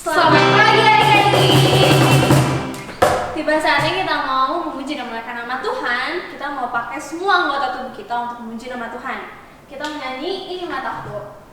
Selamat pagi adik-adik. Tiba saatnya kita mau memuji dan memuliakan nama Tuhan. Kita mau pakai semua anggota tubuh kita untuk memuji nama Tuhan. Kita menyanyi Ini Mataku.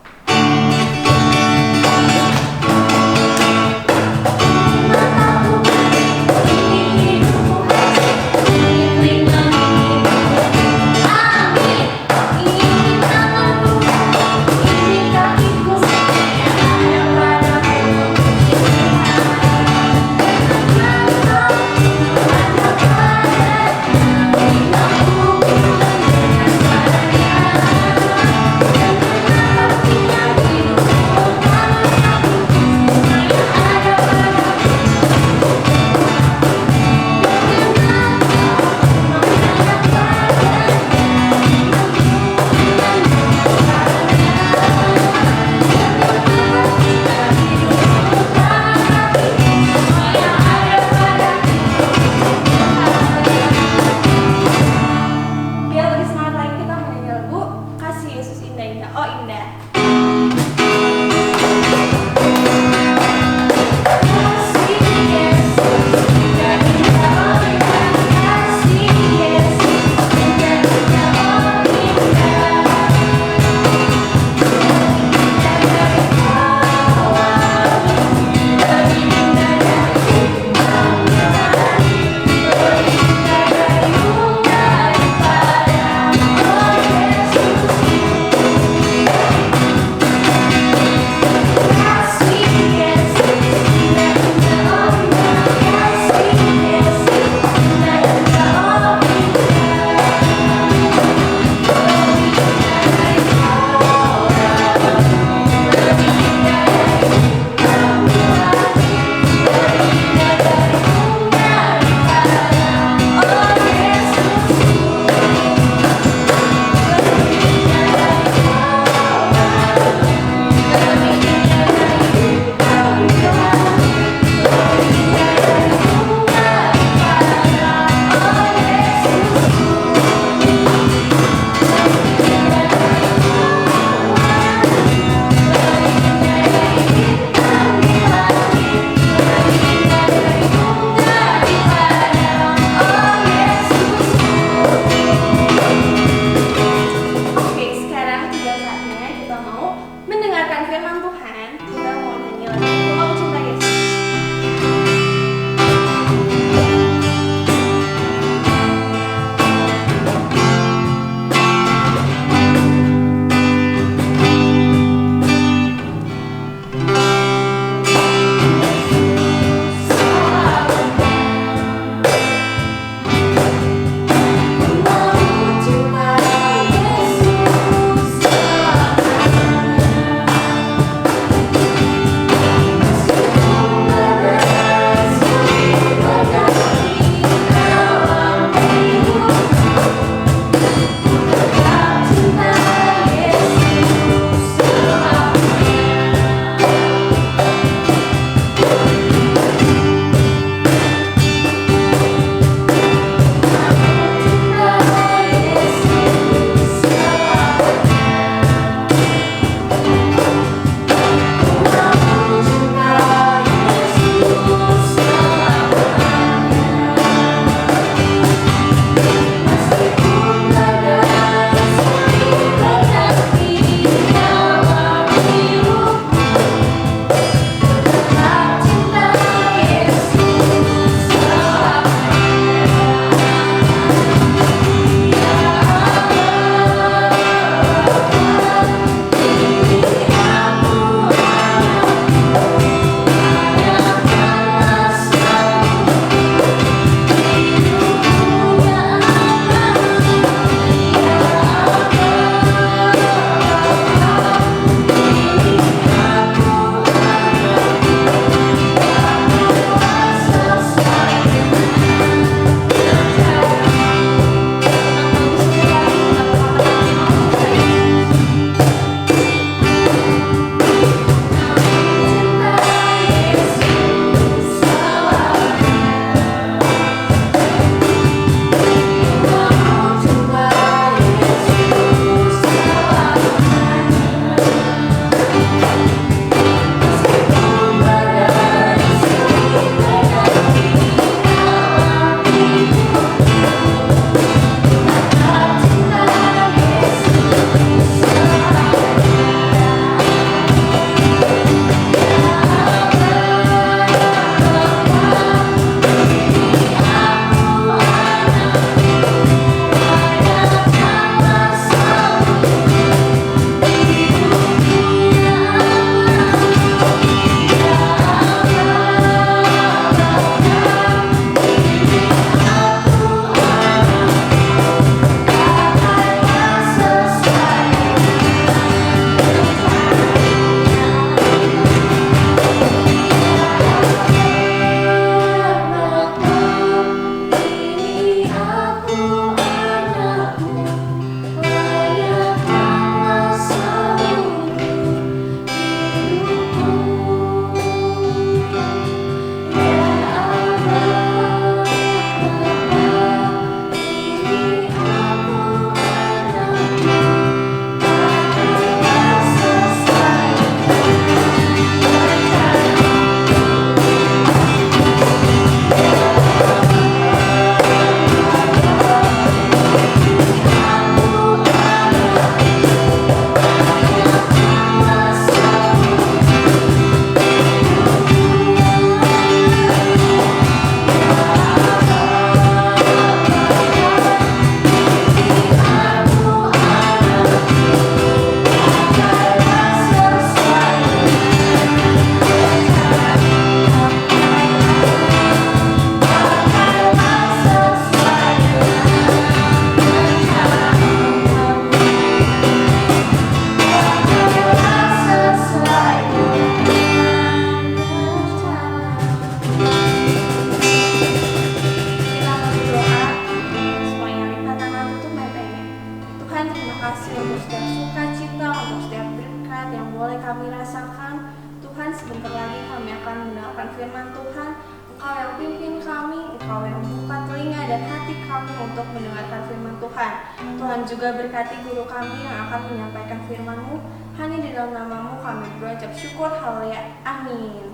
mendengarkan firman Tuhan. Engkau yang pimpin kami, Engkau yang membuka telinga dan hati kami untuk mendengarkan firman Tuhan. Tuhan juga berkati guru kami yang akan menyampaikan firman-Mu. Hanya di dalam nama-Mu kami berucap syukur, haleluya, amin.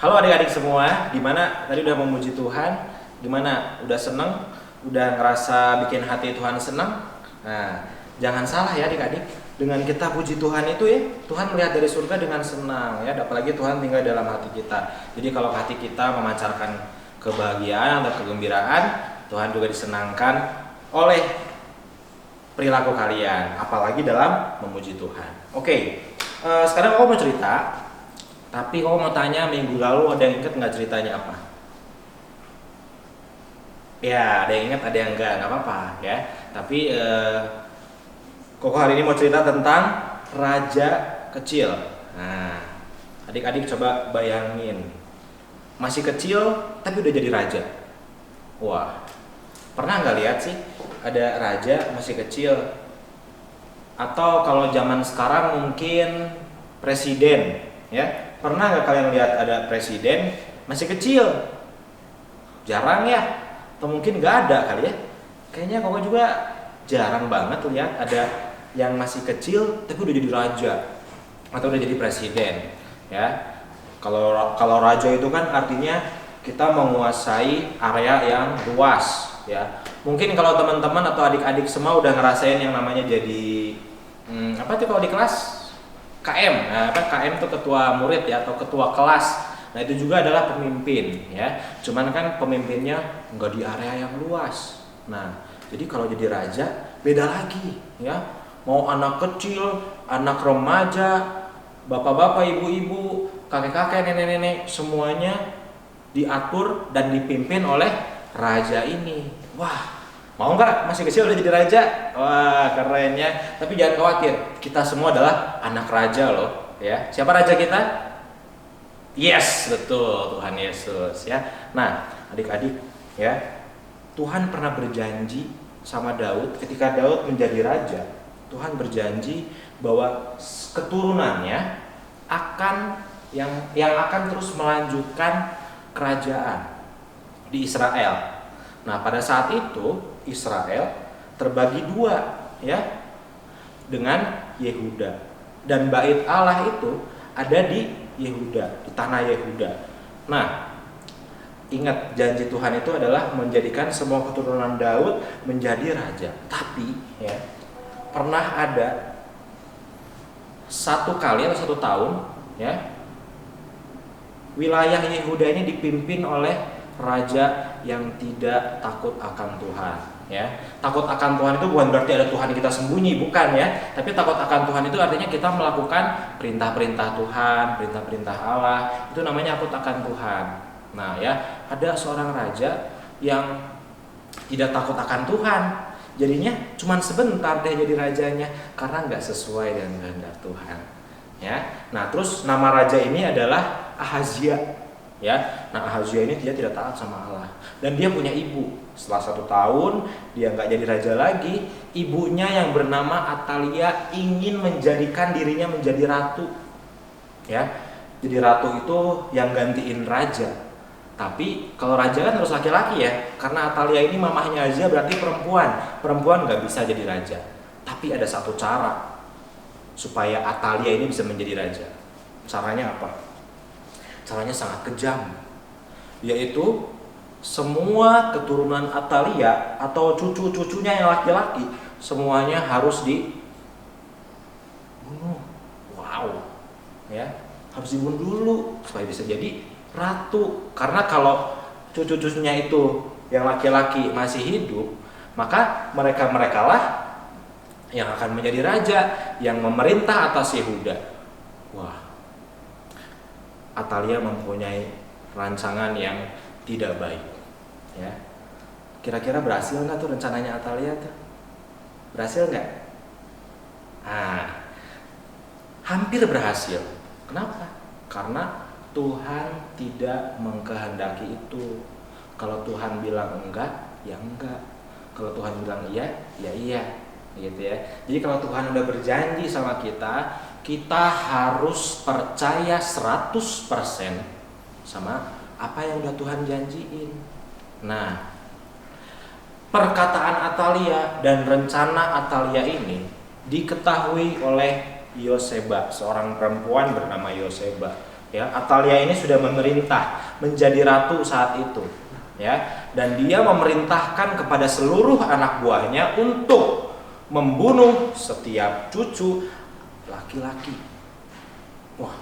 Halo adik-adik semua, gimana? Tadi udah memuji Tuhan? Gimana? Udah seneng? Udah ngerasa bikin hati Tuhan senang? Nah, jangan salah ya adik-adik. Dengan kita puji Tuhan itu ya, Tuhan melihat dari surga dengan senang ya. Apalagi Tuhan tinggal dalam hati kita. Jadi kalau hati kita memancarkan kebahagiaan atau kegembiraan, Tuhan juga disenangkan oleh perilaku kalian. Apalagi dalam memuji Tuhan. Oke, sekarang aku mau cerita. Tapi kalau mau tanya minggu lalu ada yang inget nggak ceritanya apa? Ya, ada yang inget, ada yang enggak apa-apa ya. Tapi Koko hari ini mau cerita tentang raja kecil. Nah, adik-adik coba bayangin, masih kecil tapi udah jadi raja. Wah, pernah nggak lihat sih ada raja masih kecil? Atau kalau zaman sekarang mungkin presiden, ya? Pernah nggak kalian lihat ada presiden masih kecil? Jarang ya? Atau mungkin nggak ada kali ya? Kayaknya Koko juga jarang banget lihat ada yang masih kecil tapi udah jadi raja atau udah jadi presiden, ya. Kalau raja itu kan artinya kita menguasai area yang luas, ya. Mungkin kalau teman-teman atau adik-adik semua udah ngerasain yang namanya jadi apa tuh kalau di kelas? KM, nah, kan KM itu ketua murid ya atau ketua kelas. Nah itu juga adalah pemimpin ya. Cuman kan pemimpinnya nggak di area yang luas. Nah jadi kalau jadi raja beda lagi ya. Mau anak kecil, anak remaja, bapak-bapak, ibu-ibu, kakek-kakek, nenek-nenek, semuanya diatur dan dipimpin oleh raja ini. Wah, mau nggak masih kecil udah jadi raja? Wah, keren ya. Tapi jangan khawatir, kita semua adalah anak raja loh, ya. Siapa raja kita? Yes, betul, Tuhan Yesus, ya. Nah, adik-adik, ya. Tuhan pernah berjanji sama Daud ketika Daud menjadi raja. Tuhan berjanji bahwa keturunannya akan yang akan terus melanjutkan kerajaan di Israel. Nah, pada saat itu Israel terbagi dua ya dengan Yehuda, dan bait Allah itu ada di Yehuda, di tanah Yehuda. Nah, ingat janji Tuhan itu adalah menjadikan semua keturunan Daud menjadi raja. Tapi ya pernah ada satu kali atau satu tahun ya wilayah Yehuda ini dipimpin oleh raja yang tidak takut akan Tuhan, ya. Takut akan Tuhan itu bukan berarti ada Tuhan kita sembunyi, bukan ya. Tapi takut akan Tuhan itu artinya kita melakukan perintah-perintah Tuhan, perintah-perintah Allah. Itu namanya takut akan Tuhan. Nah, ya, ada seorang raja yang tidak takut akan Tuhan. Jadinya cuma sebentar deh jadi rajanya karena nggak sesuai dengan kehendak Tuhan. Ya. Nah, terus nama raja ini adalah Ahazia. Ya, nah Ahazia ini dia tidak taat sama Allah dan dia punya ibu. Setelah 1 tahun dia nggak jadi raja lagi. Ibunya yang bernama Atalia ingin menjadikan dirinya menjadi ratu. Ya, jadi ratu itu yang gantiin raja. Tapi kalau raja kan harus laki-laki ya, karena Atalia ini mamahnya Ahazia berarti perempuan. Perempuan nggak bisa jadi raja. Tapi ada satu cara supaya Atalia ini bisa menjadi raja. Caranya apa? Caranya sangat kejam, yaitu semua keturunan Atalia atau cucu-cucunya yang laki-laki semuanya harus dibunuh. Wow, ya harus dibunuh dulu supaya bisa jadi ratu. Karena kalau cucu-cucunya itu yang laki-laki masih hidup, maka mereka lah yang akan menjadi raja, yang memerintah atas Yehuda. Wah, Atalia mempunyai rancangan yang tidak baik, ya. Kira-kira berhasil nggak tuh rencananya Atalia tuh? Berhasil nggak? Hampir berhasil. Kenapa? Karena Tuhan tidak mengkehendaki itu. Kalau Tuhan bilang enggak, ya enggak. Kalau Tuhan bilang iya, ya iya, gitu ya. Jadi kalau Tuhan udah berjanji sama kita, kita harus percaya 100% sama apa yang udah Tuhan janjiin. Nah, perkataan Atalia dan rencana Atalia ini diketahui oleh Yoseba, seorang perempuan bernama Yoseba. Ya, Atalia ini sudah memerintah menjadi ratu saat itu. Ya, dan dia memerintahkan kepada seluruh anak buahnya untuk membunuh setiap cucu laki-laki. Wah,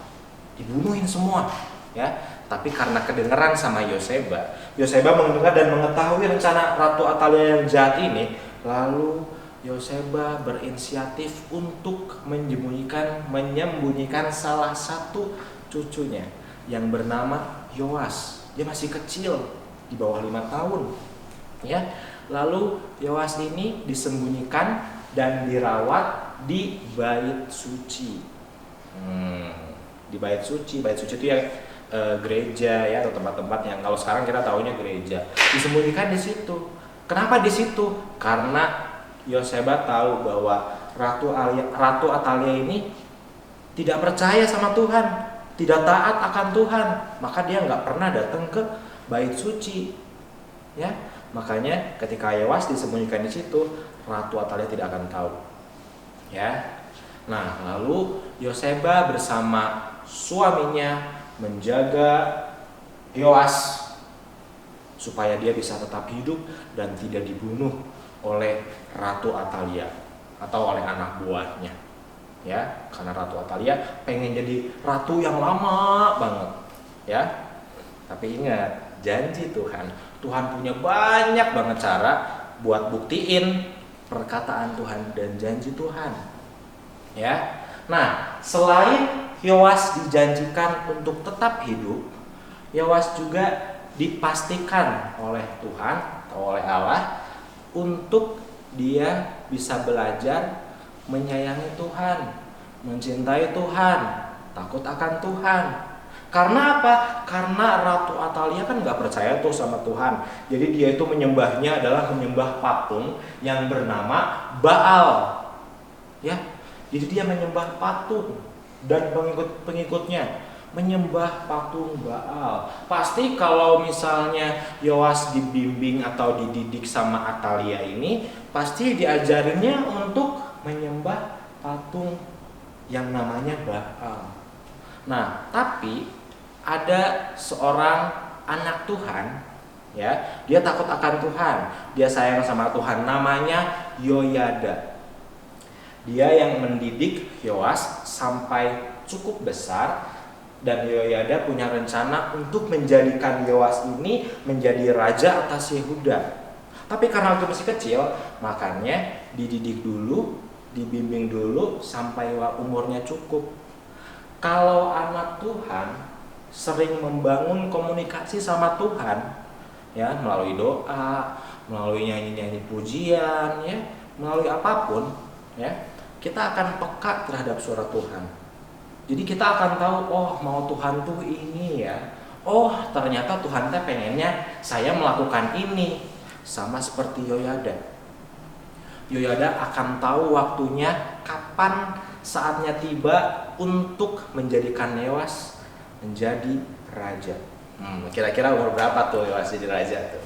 dibunuhin semua, ya. Tapi karena kedengeran sama Yoseba, Yoseba mendengar dan mengetahui rencana Ratu Atalia yang jahat ini, lalu Yoseba berinisiatif untuk menyembunyikan salah satu cucunya yang bernama Yoas. Dia masih kecil, di bawah 5 tahun, ya. Lalu Yoas ini disembunyikan dan dirawat di bait suci. Di bait suci itu ya gereja ya, atau tempat-tempat yang kalau sekarang kita taunya gereja. Disembunyikan di situ. Kenapa di situ? Karena Yoseba tahu bahwa Ratu Atalia ini tidak percaya sama Tuhan, tidak taat akan Tuhan, maka dia nggak pernah datang ke bait suci, ya. Makanya ketika Yoas disembunyikan di situ, Ratu Atalia tidak akan tahu, ya. Nah, lalu Yoseba bersama suaminya menjaga Yoas supaya dia bisa tetap hidup dan tidak dibunuh oleh Ratu Atalia atau oleh anak buahnya, ya. Karena Ratu Atalia pengen jadi ratu yang lama banget, ya. Tapi ingat, janji Tuhan punya banyak banget cara buat buktiin perkataan Tuhan dan janji Tuhan, ya. Nah, selain Yoas dijanjikan untuk tetap hidup, Yoas juga dipastikan oleh Tuhan atau oleh Allah untuk dia bisa belajar menyayangi Tuhan, mencintai Tuhan, takut akan Tuhan. Karena apa? Karena Ratu Atalia kan nggak percaya tuh sama Tuhan. Jadi dia itu menyembahnya adalah menyembah patung yang bernama Baal, ya. Jadi dia menyembah patung dan pengikut-pengikutnya menyembah patung Baal. Pasti kalau misalnya Yoas dibimbing atau dididik sama Atalia ini, pasti diajarinnya untuk menyembah patung yang namanya Baal. Nah, tapi ada seorang anak Tuhan, ya, dia takut akan Tuhan, dia sayang sama Tuhan, namanya Yoyada. Dia yang mendidik Yoas sampai cukup besar, dan Yoyada punya rencana untuk menjadikan Yoas ini menjadi raja atas Yehuda. Tapi karena waktu masih kecil, makanya dididik dulu, dibimbing dulu sampai umurnya cukup. Kalau anak Tuhan sering membangun komunikasi sama Tuhan, ya, melalui doa, melalui nyanyi-nyanyi pujian, ya, melalui apapun, ya, kita akan peka terhadap suara Tuhan. Jadi kita akan tahu, oh, mau Tuhan tuh ini ya. Oh, ternyata Tuhan teh pengennya saya melakukan ini. Sama seperti Yoyada. Yoyada akan tahu waktunya kapan saatnya tiba untuk menjadikan Yoas menjadi raja. Kira-kira umur berapa tuh Yoas jadi raja tuh?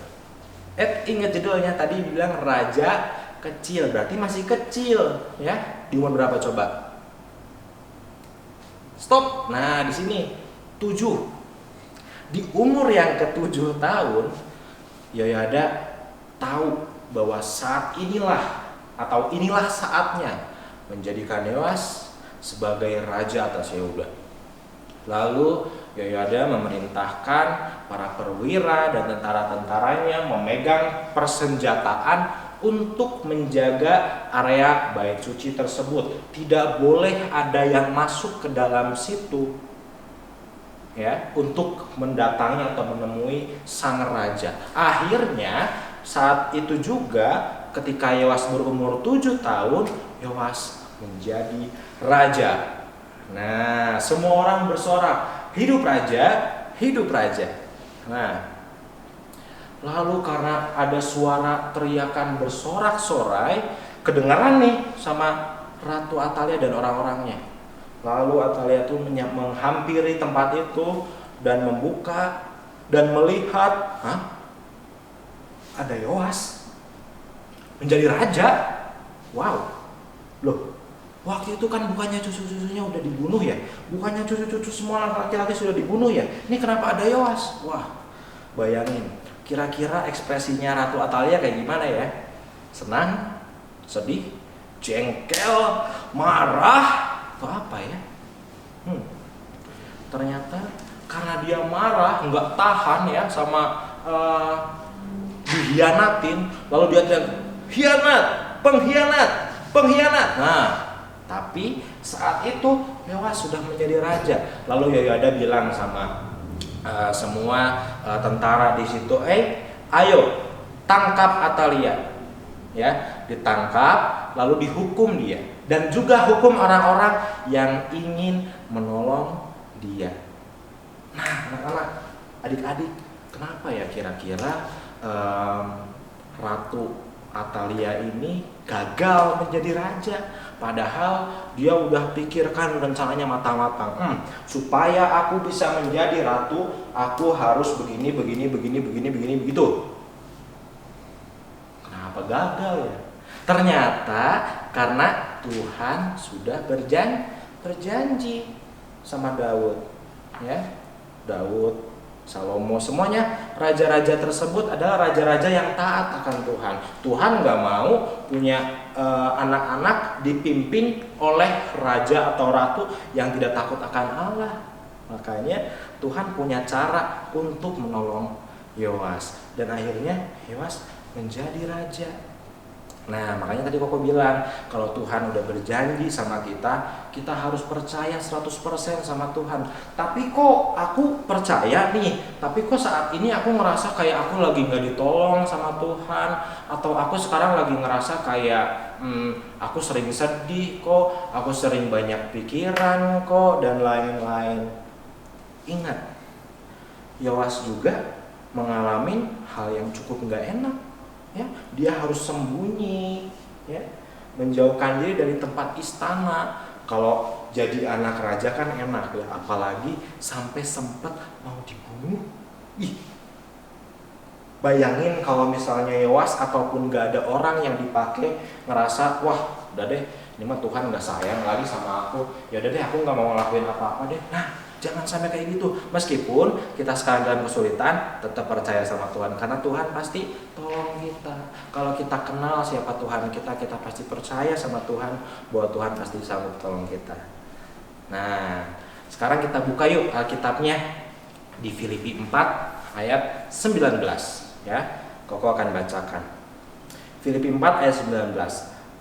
Ingat judulnya tadi bilang raja kecil, berarti masih kecil, ya. Di umur berapa coba? Stop. Nah, di sini 7. Di umur yang ke-7 tahun, Yoyada tahu bahwa saat inilah atau inilah saatnya menjadikan Yoas sebagai raja atas Yehuda. Lalu Yoyada memerintahkan para perwira dan tentara-tentaranya memegang persenjataan untuk menjaga area bait suci tersebut. Tidak boleh ada yang masuk ke dalam situ, ya, untuk mendatangi atau menemui sang raja. Akhirnya saat itu juga ketika Yoas berumur 7 tahun, Yoas menjadi raja. Nah, semua orang bersorak, hidup raja, hidup raja. Nah, lalu karena ada suara teriakan bersorak-sorai, kedengaran nih sama Ratu Atalia dan orang-orangnya. Lalu Atalia tuh menghampiri tempat itu dan membuka dan melihat, ada Yoas menjadi raja. Wow, loh, waktu itu kan bukannya cucu-cucunya udah dibunuh ya? Bukannya cucu-cucu semua laki-laki sudah dibunuh ya? Ini kenapa ada Yoas? Wah, bayangin, kira-kira ekspresinya Ratu Atalia kayak gimana ya? Senang, sedih, jengkel, marah, atau apa ya? Ternyata karena dia marah, nggak tahan ya sama dihianatin, lalu dia teriak, hianat, pengkhianat, pengkhianat. Nah, tapi saat itu Yoas sudah menjadi raja. Lalu Yoyada bilang sama semua tentara di situ, ayo tangkap Atalia, ya, ditangkap lalu dihukum dia dan juga hukum orang-orang yang ingin menolong dia. Nah, anak-anak, adik-adik, kenapa ya kira-kira Ratu Atalia ini gagal menjadi raja? Padahal dia udah pikirkan rencananya matang-matang. Supaya aku bisa menjadi ratu, aku harus begini, begitu. Kenapa gagal ya? Ternyata karena Tuhan sudah berjanji sama Daud, ya. Daud, Salomo, semuanya raja-raja tersebut adalah raja-raja yang taat akan Tuhan. Tuhan nggak mau punya anak-anak dipimpin oleh raja atau ratu yang tidak takut akan Allah. Makanya Tuhan punya cara untuk menolong Yoas dan akhirnya Yoas menjadi raja. Nah, makanya tadi Koko bilang, kalau Tuhan udah berjanji sama kita, kita harus percaya 100% sama Tuhan. Tapi kok aku percaya nih, tapi kok saat ini aku ngerasa kayak aku lagi gak ditolong sama Tuhan, atau aku sekarang lagi ngerasa kayak aku sering sedih kok, aku sering banyak pikiran kok, dan lain-lain. Ingat, Yoas juga mengalami hal yang cukup gak enak. Ya, dia harus sembunyi, ya, menjauhkan diri dari tempat istana. Kalau jadi anak raja kan enak ya, apalagi sampai sempat mau dibunuh. Bayangin kalau misalnya Yoas ataupun gak ada orang yang dipakai, ngerasa wah udah deh, ini mah Tuhan gak sayang lagi sama aku, ya udah deh aku gak mau ngelakuin apa-apa deh. Nah, jangan sampai kayak gitu. Meskipun kita sekarang dalam kesulitan, tetap percaya sama Tuhan karena Tuhan pasti tolong kita. Kalau kita kenal siapa Tuhan kita, kita pasti percaya sama Tuhan bahwa Tuhan pasti sanggup tolong kita. Nah, sekarang kita buka yuk Alkitabnya di Filipi 4 ayat 19 ya. Koko akan bacakan. Filipi 4 ayat 19.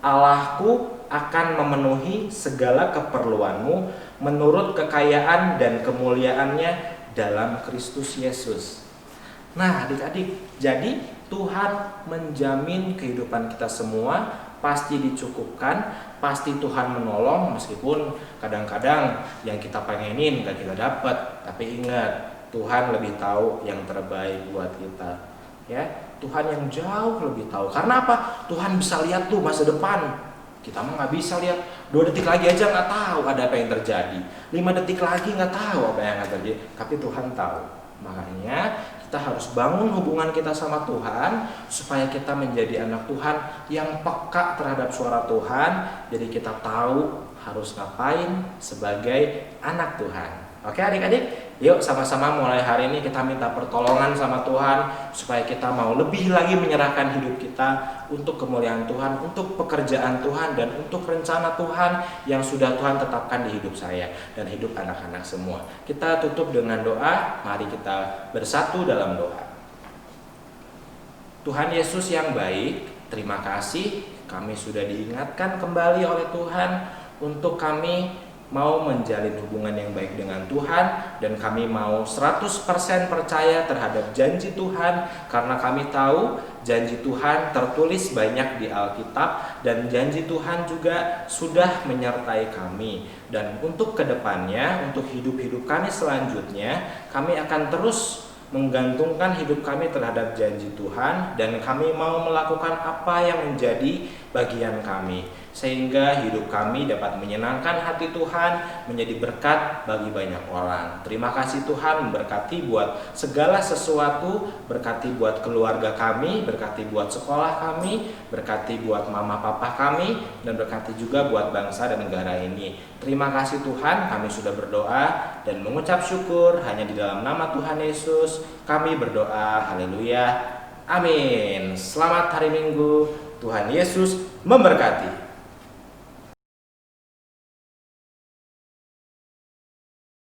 Allahku akan memenuhi segala keperluanmu menurut kekayaan dan kemuliaannya dalam Kristus Yesus. Nah, adik-adik, jadi Tuhan menjamin kehidupan kita semua pasti dicukupkan, pasti Tuhan menolong meskipun kadang-kadang yang kita pengenin gak kita dapat. Tapi ingat, Tuhan lebih tahu yang terbaik buat kita. Ya, Tuhan yang jauh lebih tahu. Karena apa? Tuhan bisa lihat tuh masa depan. Kita mah nggak bisa lihat 2 detik lagi aja nggak tahu ada apa yang terjadi, 5 detik lagi nggak tahu apa yang akan terjadi, tapi Tuhan tahu. Makanya kita harus bangun hubungan kita sama Tuhan supaya kita menjadi anak Tuhan yang peka terhadap suara Tuhan. Jadi kita tahu harus ngapain sebagai anak Tuhan. Oke adik-adik, yuk sama-sama mulai hari ini kita minta pertolongan sama Tuhan supaya kita mau lebih lagi menyerahkan hidup kita untuk kemuliaan Tuhan, untuk pekerjaan Tuhan, dan untuk rencana Tuhan yang sudah Tuhan tetapkan di hidup saya dan hidup anak-anak semua. Kita tutup dengan doa, mari kita bersatu dalam doa. Tuhan Yesus yang baik, terima kasih kami sudah diingatkan kembali oleh Tuhan untuk kami mau menjalin hubungan yang baik dengan Tuhan, dan kami mau 100% percaya terhadap janji Tuhan karena kami tahu janji Tuhan tertulis banyak di Alkitab dan janji Tuhan juga sudah menyertai kami. Dan untuk kedepannya, untuk hidup-hidup kami selanjutnya, kami akan terus menggantungkan hidup kami terhadap janji Tuhan, dan kami mau melakukan apa yang menjadi bagian kami, sehingga hidup kami dapat menyenangkan hati Tuhan, menjadi berkat bagi banyak orang. Terima kasih Tuhan, memberkati buat segala sesuatu, berkati buat keluarga kami, berkati buat sekolah kami, berkati buat mama papa kami, dan berkati juga buat bangsa dan negara ini. Terima kasih Tuhan, kami sudah berdoa dan mengucap syukur hanya di dalam nama Tuhan Yesus kami berdoa. Haleluya. Amin. Selamat hari Minggu. Tuhan Yesus memberkati.